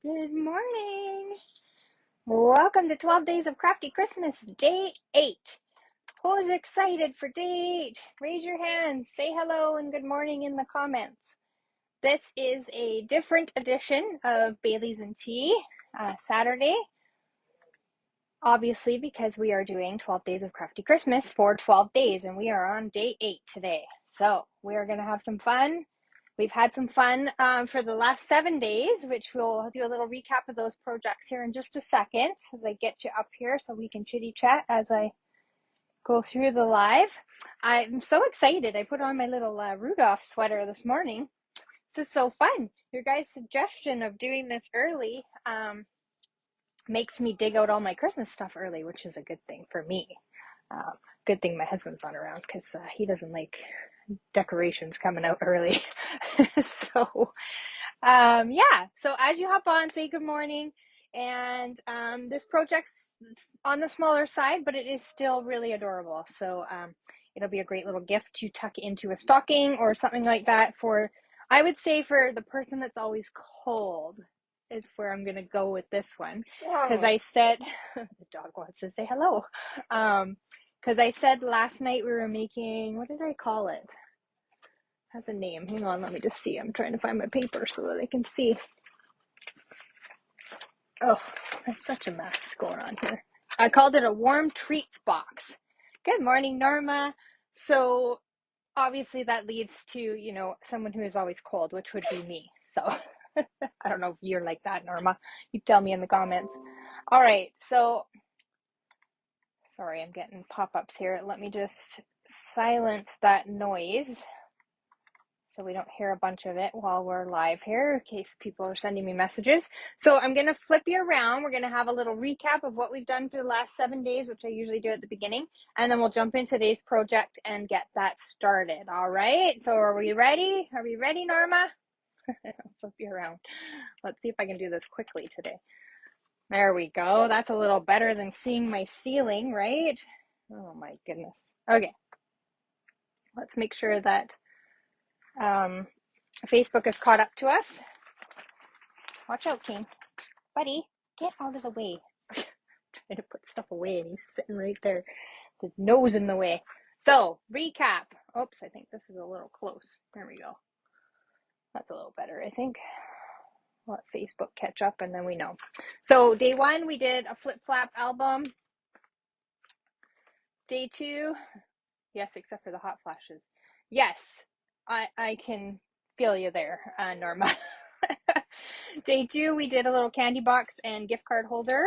Good morning. Welcome to 12 Days of Crafty Christmas, Day 8. Who's excited for Day 8? Raise your hand, say hello, and good morning in the comments. This is a different edition of Bailey's and Tea, Saturday. Obviously, because we are doing 12 Days of Crafty Christmas for 12 days, and we are on Day 8 today. So we are going to have some fun. We've had some fun for the last 7 days, which we'll do a little recap of those projects here in just a second as I get you up here so we can chitty chat as I go through the live. I'm so excited. I put on my little Rudolph sweater this morning. This is so fun. Your guys' suggestion of doing this early makes me dig out all my Christmas stuff early, which is a good thing for me. Good thing my husband's not around because he doesn't like decorations coming out early. So yeah, so as you hop on, say good morning. And this project's on the smaller side, but it is still really adorable. So it'll be a great little gift to tuck into a stocking or something like that for, I would say, for the person that's always cold is where I'm going to go with this one. Because I said, the dog wants to say hello. Because I said last night we were making, what did I call it? Has a name. Hang on, let me just see. I'm trying to find my paper so that I can see. Oh, there's such a mess going on here. I called it a warm treats box. Good morning, Norma. So obviously that leads to, you know, someone who is always cold, which would be me. So I don't know if you're like that, Norma. You tell me in the comments. All right, so sorry, I'm getting pop-ups here. Let me just silence that noise so we don't hear a bunch of it while we're live here in case people are sending me messages. So I'm going to flip you around. We're going to have a little recap of what we've done for the last 7 days, which I usually do at the beginning, and then we'll jump into today's project and get that started. All right, so are we ready? Are we ready, Norma? I'll flip you around. Let's see if I can do this quickly today. There we go. That's a little better than seeing my ceiling, right? Oh my goodness. Okay. Let's make sure that Facebook is caught up to us. Watch out, King. Buddy, get out of the way. Trying to put stuff away and he's sitting right there with his nose in the way. So, recap. Oops, I think this is a little close. There we go. That's a little better, I think. Let Facebook catch up and then we know. So, day 1, we did a flip-flap album. Day 2, yes, except for the hot flashes. Yes, I can feel you there, Norma. Day 2, we did a little candy box and gift card holder.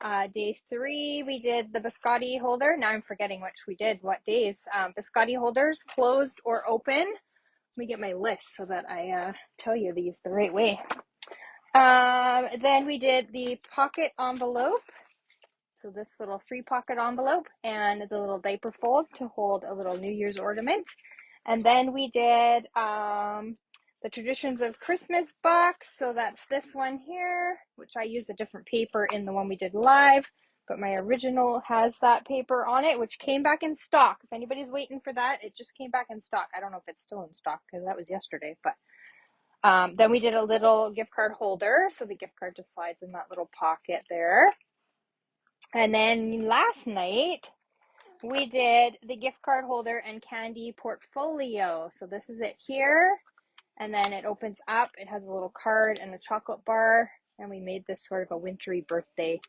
Day 3, we did the biscotti holder. Now I'm forgetting which we did, what days. Biscotti holders, closed or open. Let me get my list so that I tell you these the right way. Then we did the pocket envelope. So this little 3-pocket envelope and the little diaper fold to hold a little New Year's ornament. And then we did the Traditions of Christmas box. So that's this one here, which I used a different paper in the one we did live, but my original has that paper on it, which came back in stock. If anybody's waiting for that, it just came back in stock. I don't know if it's still in stock because that was yesterday, but then we did a little gift card holder. So the gift card just slides in that little pocket there. And then last night, we did the gift card holder and candy portfolio. So this is it here. And then it opens up. It has a little card and a chocolate bar. And we made this sort of a wintry birthday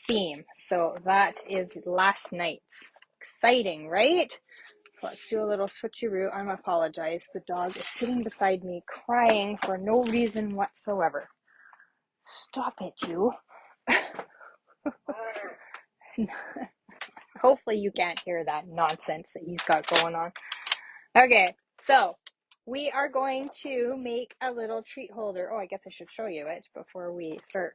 theme. So that is last night's. Exciting, right? Let's do a little switcheroo. I apologize. The dog is sitting beside me crying for no reason whatsoever. Stop it, you. Hopefully you can't hear that nonsense that he's got going on. Okay, so we are going to make a little treat holder. Oh, I guess I should show you it before we start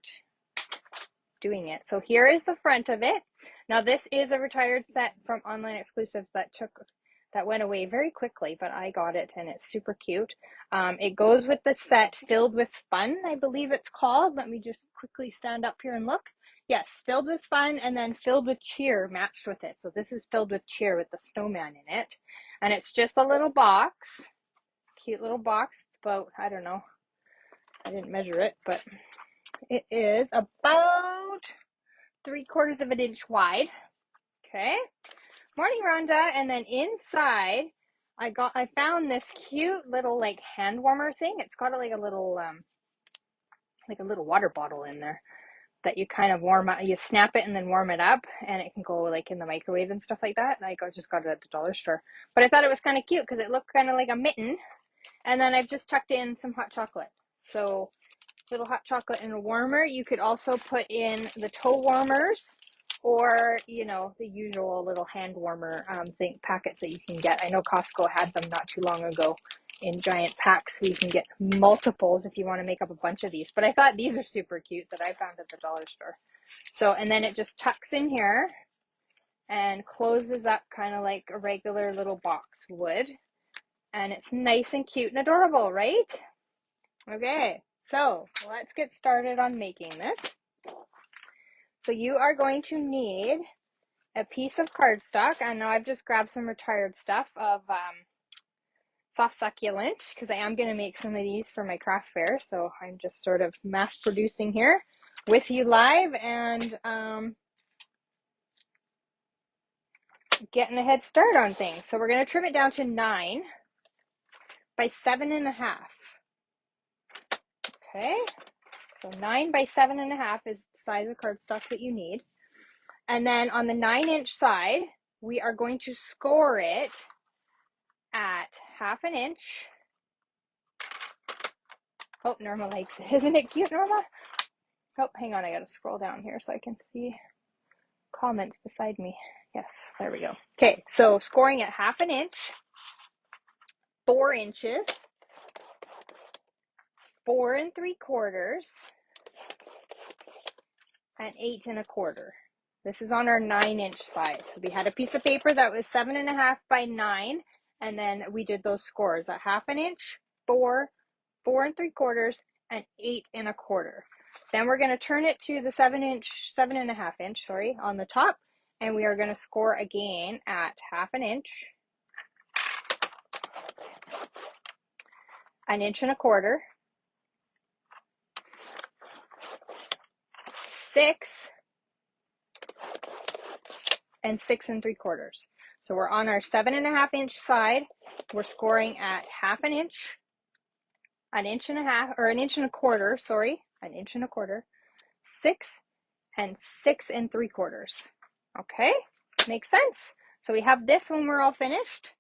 doing it. So here is the front of it. Now this is a retired set from Online Exclusives that went away very quickly, but I got it and it's super cute. It goes with the set Filled with Fun, I believe it's called. Let me just quickly stand up here and look. Yes, Filled with Fun and then Filled with Cheer matched with it. So this is Filled with Cheer with the snowman in it. And it's just a little box, cute little box. It's about, I don't know, I didn't measure it, but It is about 3/4 of an inch wide. Okay. Morning, Rhonda. And then inside, I found this cute little like hand warmer thing. It's got like a little water bottle in there that you kind of warm up. You snap it and then warm it up, and it can go like in the microwave and stuff like that. I just got it at the dollar store, but I thought it was kind of cute because it looked kind of like a mitten. And then I've just tucked in some hot chocolate. So little hot chocolate in a warmer. You could also put in the toe warmers, or you know, the usual little hand warmer packets that you can get. I know Costco had them not too long ago in giant packs, so you can get multiples if you want to make up a bunch of these. But I thought these are super cute that I found at the dollar store. So, and then it just tucks in here and closes up kind of like a regular little box would. And it's nice and cute and adorable, right? Okay, so let's get started on making this. So you are going to need a piece of cardstock. I know I've just grabbed some retired stuff of soft succulent because I am going to make some of these for my craft fair. So I'm just sort of mass producing here with you live and getting a head start on things. So we're going to trim it down to 9 by 7.5. Okay, so 9 by 7.5 is the size of cardstock that you need. And then on the 9-inch side, we are going to score it at 1/2 inch. Oh, Norma likes it. Isn't it cute, Norma? Oh, hang on. I got to scroll down here so I can see comments beside me. Yes, there we go. Okay, so scoring at 1/2 inch, 4 inches, 4 3/4, and 8 1/4. This is on our 9-inch side. So we had a piece of paper that was 7.5 by 9, and then we did those scores at 1/2 inch, 4, 4 3/4, and 8 1/4. Then we're going to turn it to the 7.5 inch, sorry, on the top, and we are going to score again at 1/2 inch, 1 1/4 inch, 6, and 6 3/4. So we're on our 7.5 inch side. We're scoring at 1/2 inch, 1.5 inch, or 1 1/4 inch, sorry, 1 1/4 inch, 6, and 6 3/4. Okay, makes sense. So we have this when we're all finished.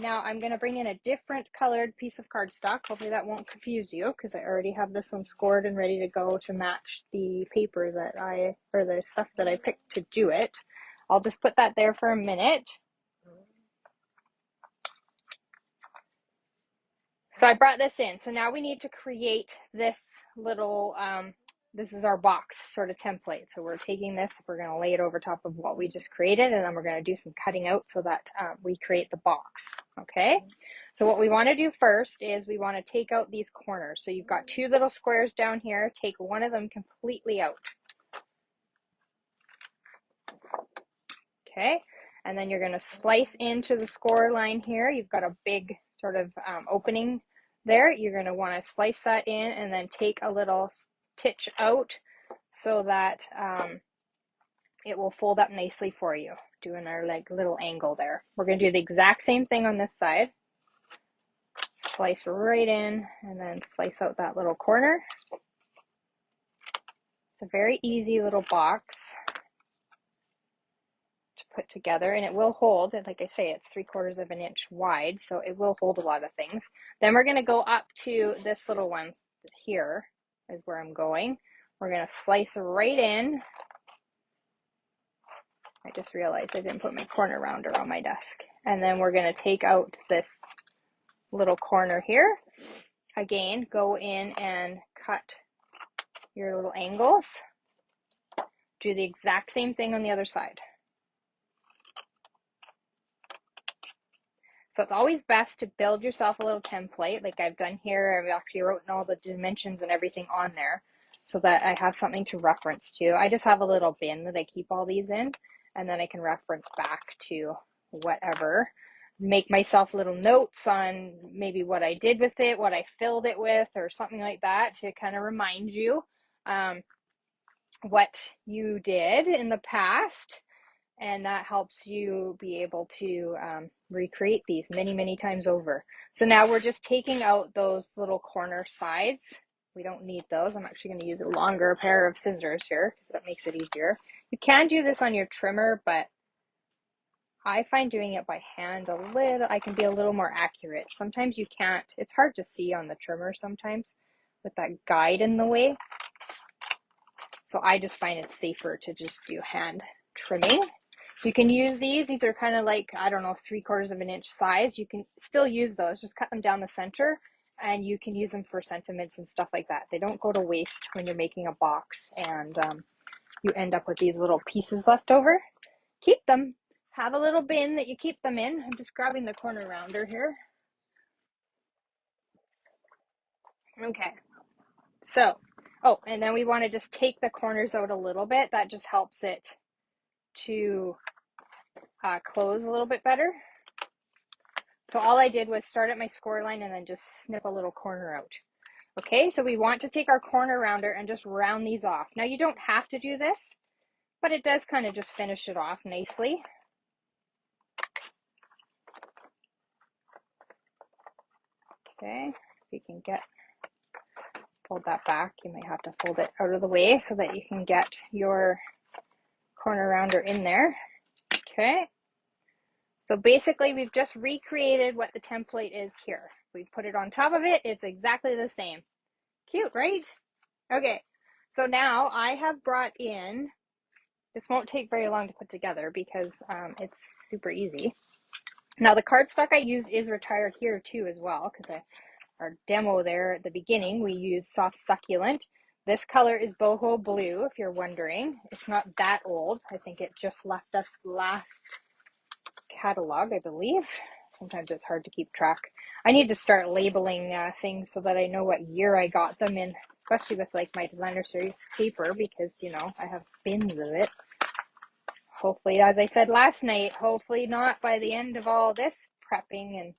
Now I'm going to bring in a different colored piece of cardstock. Hopefully that won't confuse you because I already have this one scored and ready to go to match the paper that or the stuff that I picked to do it. I'll just put that there for a minute. So I brought this in. So now we need to create this little, this is our box sort of template. So we're taking this, we're going to lay it over top of what we just created, and then we're going to do some cutting out so that we create the box. Okay. So what we want to do first is we want to take out these corners. So you've got 2 little squares down here. Take one of them completely out. Okay. And then you're going to slice into the score line here. You've got a big sort of opening there. You're going to want to slice that in and then take a little stitch out so that it will fold up nicely for you, doing our like little angle there. We're going to do the exact same thing on this side. Slice right in and then slice out that little corner. It's a very easy little box put together, and it will hold, and like I say, it's 3/4 of an inch wide, so it will hold a lot of things. Then we're going to go up to this little one here is where I'm going. We're going to slice right in. I just realized I didn't put my corner rounder on my desk. And then we're going to take out this little corner here. Again, go in and cut your little angles. Do the exact same thing on the other side. So it's always best to build yourself a little template like I've done here. I've actually written all the dimensions and everything on there so that I have something to reference to. I just have a little bin that I keep all these in, and then I can reference back to whatever. Make myself little notes on maybe what I did with it, what I filled it with, or something like that to kind of remind you. what you did in the past, and that helps you be able to recreate these many, many times over. So now we're just taking out those little corner sides. We don't need those. I'm actually going to use a longer pair of scissors here because that makes it easier. You can do this on your trimmer, but I find doing it by hand I can be a little more accurate. Sometimes you can't, it's hard to see on the trimmer sometimes with that guide in the way. So I just find it safer to just do hand trimming. You can use these are kind of like, I don't know, 3/4 of an inch size. You can still use those, just cut them down the center, and you can use them for sentiments and stuff like that. They don't go to waste when you're making a box and you end up with these little pieces left over. Keep them. Have a little bin that you keep them in. I'm just grabbing the corner rounder here. Okay. So, oh, and then we want to just take the corners out a little bit. That just helps it to close a little bit better. So all I did was start at my score line and then just snip a little corner out. Okay, so we want to take our corner rounder and just round these off. Now you don't have to do this, but it does kind of just finish it off nicely. Okay, if you can fold that back, you might have to fold it out of the way so that you can get your corner rounder in there. Okay, so basically we've just recreated what the template is here. We put it on top of it, it's exactly the same. Cute, right? Okay, so now I have brought in, this won't take very long to put together because it's super easy. Now the cardstock I used is retired here too as well, because our demo there at the beginning, we used soft succulent. This color is boho blue, if you're wondering. It's not that old. I think it just left us last catalog, I believe. Sometimes it's hard to keep track. I need to start labeling things so that I know what year I got them in, especially with like my designer series paper, because you know I have bins of it. Hopefully, as I said last night, hopefully not by the end of all this prepping and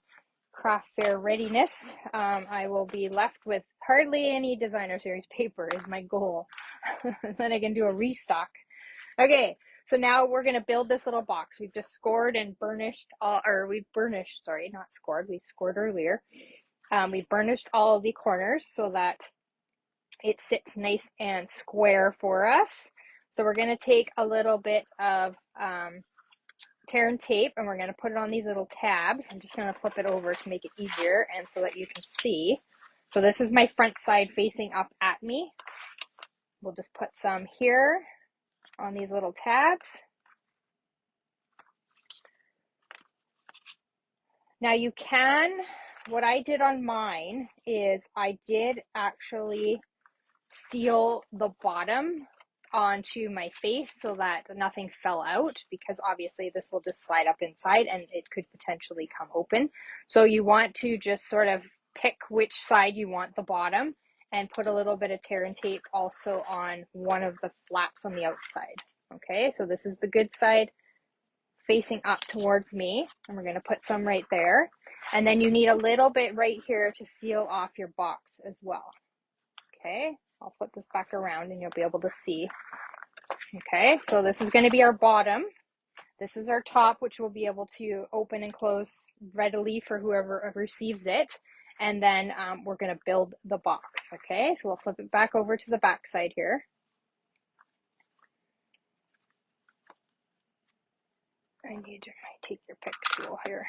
craft fair readiness, I will be left with hardly any designer series paper is my goal. Then I can do a restock. Okay, so now we're going to build this little box. We've just scored and burnished not scored, we scored earlier. We burnished all of the corners so that it sits nice and square for us. So we're going to take a little bit of tear and tape and we're going to put it on these little tabs. I'm just going to flip it over to make it easier and so that you can see. So this is my front side facing up at me. We'll just put some here on these little tabs. Now you can, what I did on mine is I did actually seal the bottom onto my face so that nothing fell out, because obviously this will just slide up inside and it could potentially come open. So you want to just sort of pick which side you want the bottom and put a little bit of tear and tape also on one of the flaps on the outside. Okay, so this is the good side facing up towards me, and we're going to put some right there. And then you need a little bit right here to seal off your box as well. Okay, I'll flip this back around and you'll be able to see. Okay, so this is going to be our bottom. This is our top, which we'll be able to open and close readily for whoever receives it. And then we're going to build the box. Okay, so we'll flip it back over to the back side here. I need to take your pick tool here.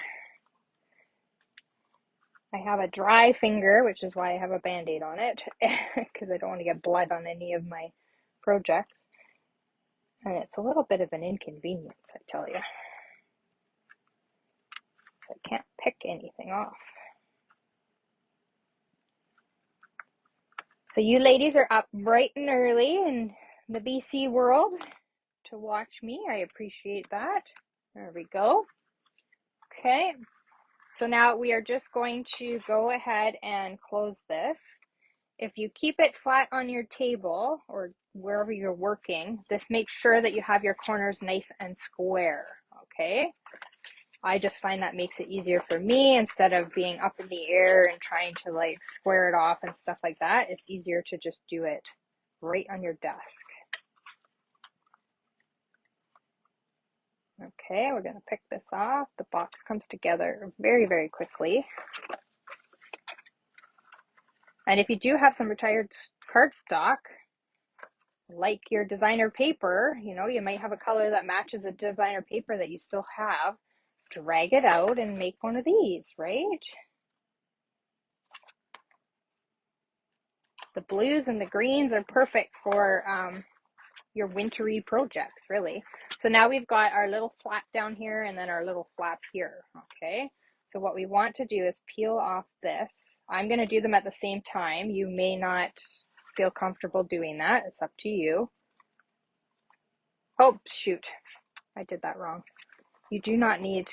I have a dry finger, which is why I have a band-aid on it, because I don't want to get blood on any of my projects. And it's a little bit of an inconvenience, I tell you. I can't pick anything off. So you ladies are up bright and early in the BC world to watch me. I appreciate that. There we go. Okay. So now we are just going to go ahead and close this. If you keep it flat on your table or wherever you're working, this makes sure that you have your corners nice and square, okay? I just find that makes it easier for me instead of being up in the air and trying to like square it off and stuff like that. It's easier to just do it right on your desk. Okay, we're going to pick this off. The box comes together very, very quickly. And if you do have some retired cardstock, like your designer paper, you know, you might have a color that matches a designer paper that you still have. Drag it out and make one of these, right? The blues and the greens are perfect for your wintry projects, really. So now we've got our little flap down here and then our little flap here, okay? So what we want to do is peel off this. I'm going to do them at the same time. You may not feel comfortable doing that. It's up to you. Oh, shoot. I did that wrong. You do not need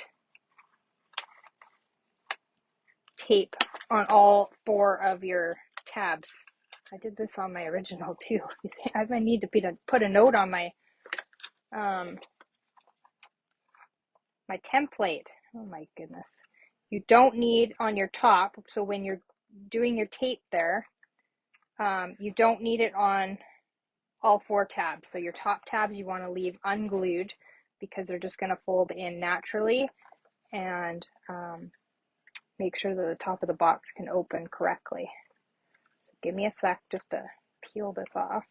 tape on all 4 of your tabs. I did this on my original too. I might need to put a note on my my template. Oh my goodness. You don't need on your top, so when you're doing your tape there, you don't need it on all 4 tabs. So your top tabs you want to leave unglued because they're just going to fold in naturally, and make sure that the top of the box can open correctly. So give me a sec just to peel this off.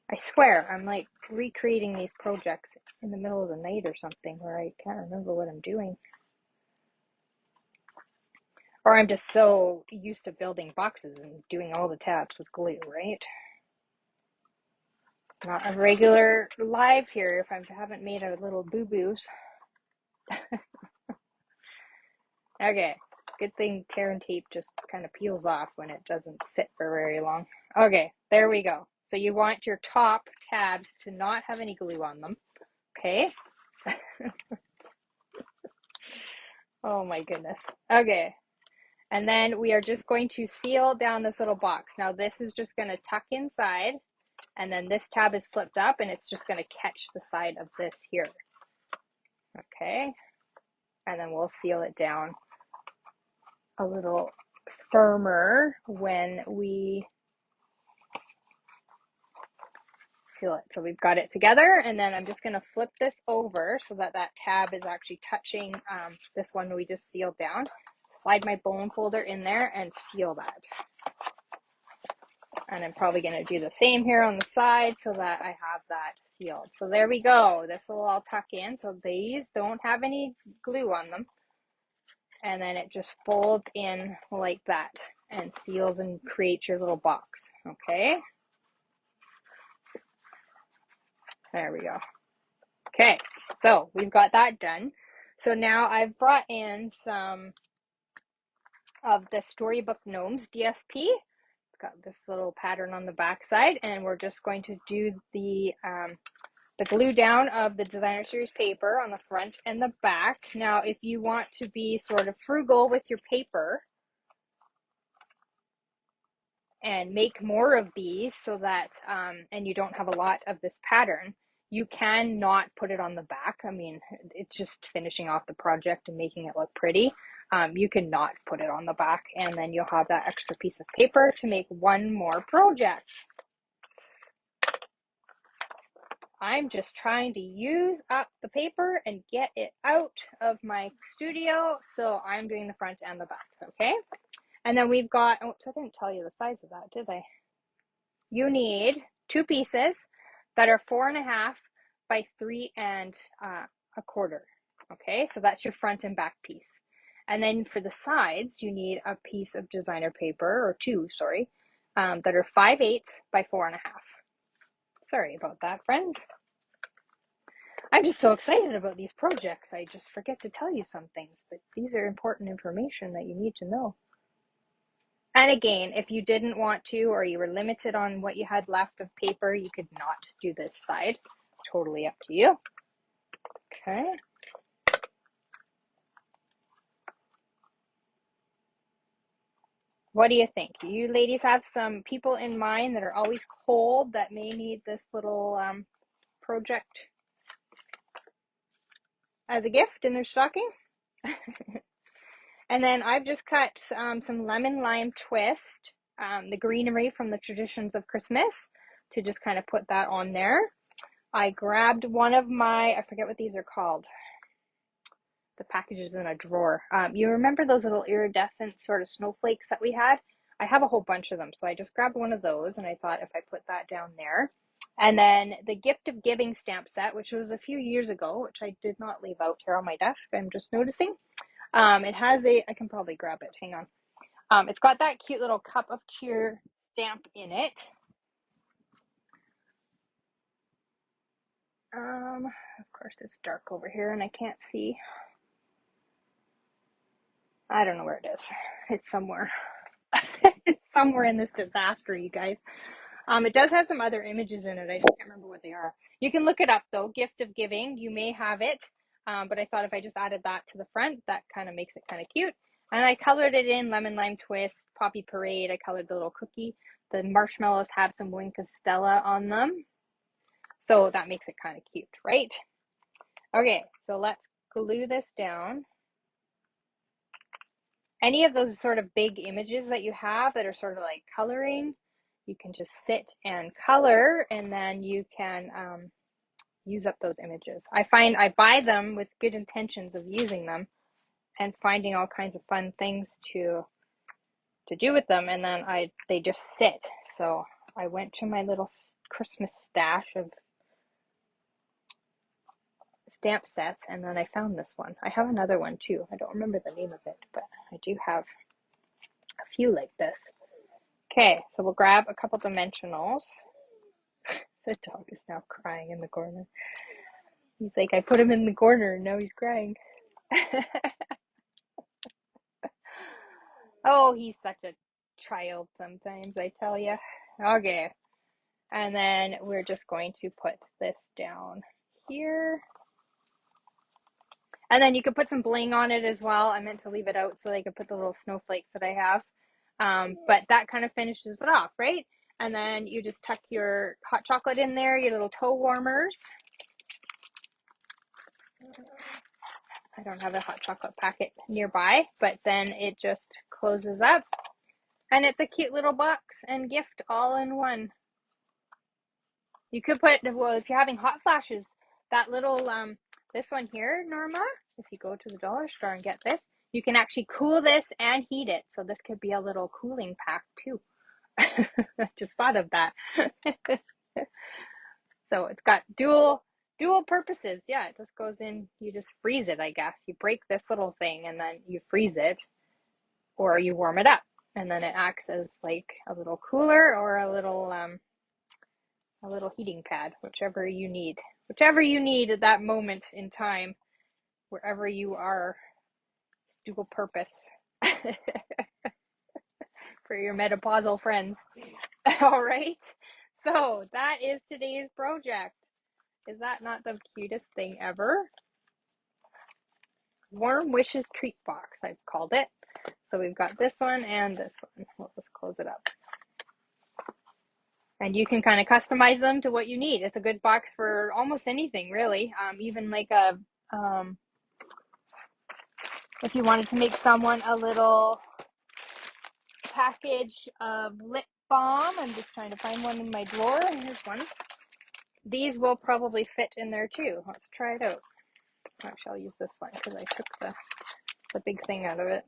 I swear, I'm like recreating these projects in the middle of the night or something where I can't remember what I'm doing. Or I'm just so used to building boxes and doing all the tabs with glue, right? It's not a regular live here if I haven't made a little boo-boos. Okay, good thing tear and tape just kind of peels off when it doesn't sit for very long. Okay, there we go. So you want your top tabs to not have any glue on them, okay? Oh my goodness. Okay, and then we are just going to seal down this little box. Now this is just going to tuck inside, and then this tab is flipped up and it's just going to catch the side of this here. Okay, and then we'll seal it down a little firmer when we seal it. So we've got it together, and then I'm just going to flip this over so that that tab is actually touching this one we just sealed down. Slide my bone folder in there and seal that. And I'm probably going to do the same here on the side so that I have that sealed. So there we go. This will all tuck in. So these don't have any glue on them. And then it just folds in like that and seals and creates your little box. Okay. There we go. Okay. So we've got that done. So now I've brought in some of the Storybook Gnomes DSP. Got this little pattern on the back side, and we're just going to do the glue down of the designer series paper on the front and the back. Now if you want to be sort of frugal with your paper and make more of these so that and you don't have a lot of this pattern, you can not put it on the back. I mean, it's just finishing off the project and making it look pretty. You can not put it on the back, and then you'll have that extra piece of paper to make one more project. I'm just trying to use up the paper and get it out of my studio, so I'm doing the front and the back, okay? And then we've got, oops, I didn't tell you the size of that, did I? You need 2 pieces that are 4.5 by 3.25. Okay, so that's your front and back piece. And then for the sides, you need a piece of designer paper, or 2, sorry, that are 5/8 by 4.5. Sorry about that, friends. I'm just so excited about these projects. I just forget to tell you some things, but these are important information that you need to know. And again, if you didn't want to, or you were limited on what you had left of paper, you could not do this side. Totally up to you. Okay. What do you think? Do you ladies have some people in mind that are always cold that may need this little project as a gift in their stocking? And then I've just cut some lemon lime twist, the greenery from the traditions of Christmas, to just kind of put that on there. I grabbed one of my, I forget what these are called, the packages in a drawer. You remember those little iridescent sort of snowflakes that we had? I have a whole bunch of them, so I just grabbed one of those, and I thought if I put that down there. And then the Gift of Giving stamp set, which was a few years ago, which I did not leave out here on my desk, I'm just noticing. It has a, I can probably grab it, hang on. It's got that cute little cup of cheer stamp in it. Of course it's dark over here and I can't see. I don't know where it is. It's somewhere. It's somewhere in this disaster, you guys. It does have some other images in it. I just can't remember what they are. You can look it up though. Gift of Giving. You may have it. But I thought if I just added that to the front, that kind of makes it kind of cute. And I colored it in Lemon Lime Twist, Poppy Parade. I colored the little cookie. The marshmallows have some Wink of Stella on them. So that makes it kind of cute, right? Okay, so let's glue this down. Any of those sort of big images that you have that are sort of like coloring, you can just sit and color, and then you can use up those images. I find I buy them with good intentions of using them and finding all kinds of fun things to do with them, and then they just sit. So I went to my little Christmas stash of stamp sets, and then I found this one. I have another one too. I don't remember the name of it, but I do have a few like this. Okay, so we'll grab a couple dimensionals. The dog is now crying in the corner. He's like, I put him in the corner and now he's crying. Oh, he's such a child sometimes, I tell you. Okay, and then we're just going to put this down here. And then you could put some bling on it as well. I meant to leave it out so they could put the little snowflakes that I have. But that kind of finishes it off, right? And then you just tuck your hot chocolate in there, your little toe warmers. I don't have a hot chocolate packet nearby, but then it just closes up. And it's a cute little box and gift all in one. You could put, well, if you're having hot flashes, that little, this one here, Norma, if you go to the dollar store and get this, you can actually cool this and heat it. So this could be a little cooling pack too. I just thought of that. So it's got dual purposes. Yeah, it just goes in, you just freeze it, I guess. You break this little thing and then you freeze it, or you warm it up. And then it acts as like a little cooler or a little heating pad, whichever you need at that moment in time, wherever you are. Dual purpose for your menopausal friends. All right, so that is today's project. Is that not the cutest thing ever? Warm Wishes Treat Box, I've called it. So we've got this one and this one. We'll just close it up. And you can kind of customize them to what you need. It's a good box for almost anything, really. Even like a, if you wanted to make someone a little package of lip balm. I'm just trying to find one in my drawer, and here's one. These will probably fit in there too. Let's try it out. Actually, I'll use this one because I took the big thing out of it.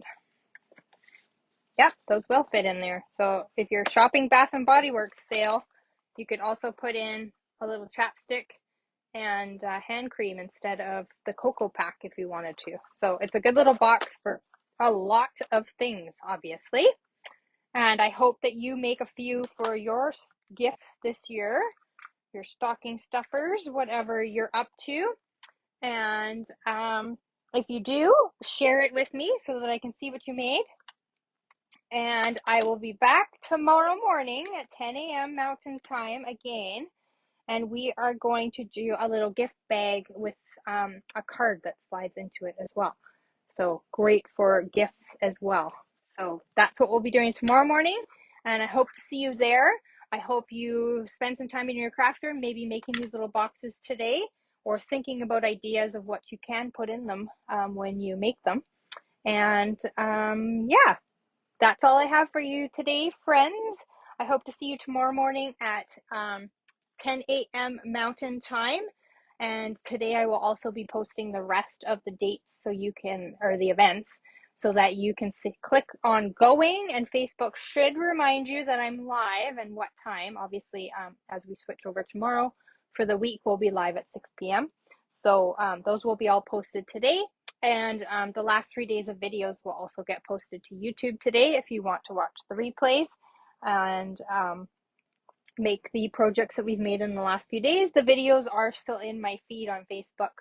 Yep, those will fit in there. So if you're shopping Bath and Body Works sale, you could also put in a little chapstick and hand cream instead of the cocoa pack if you wanted to. So it's a good little box for a lot of things, obviously. And I hope that you make a few for your gifts this year, your stocking stuffers, whatever you're up to. And if you do, share it with me so that I can see what you made. And I will be back tomorrow morning at 10 a.m. Mountain Time again. And we are going to do a little gift bag with a card that slides into it as well. So great for gifts as well. So that's what we'll be doing tomorrow morning. And I hope to see you there. I hope you spend some time in your craft room, maybe making these little boxes today, or thinking about ideas of what you can put in them when you make them. And yeah, that's all I have for you today, friends. I hope to see you tomorrow morning at 10 a.m. Mountain Time. And today I will also be posting the rest of the dates so you can, or the events, so that you can click on going, and Facebook should remind you that I'm live and what time. Obviously, as we switch over tomorrow for the week, we'll be live at 6 p.m. So those will be all posted today. And the last 3 days of videos will also get posted to YouTube today if you want to watch the replays and make the projects that we've made in the last few days. The videos are still in my feed on Facebook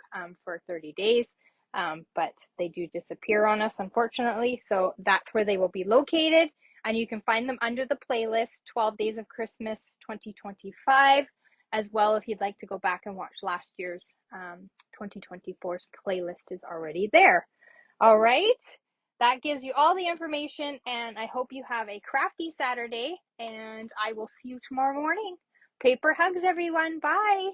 for 30 days, but they do disappear on us, unfortunately. So that's where they will be located. And you can find them under the playlist 12 Days of Christmas 2025, as well if you'd like to go back and watch last year's 2024's playlist is already there. All right. That gives you all the information, and I hope you have a crafty Saturday, and I will see you tomorrow morning. Paper hugs, everyone. Bye.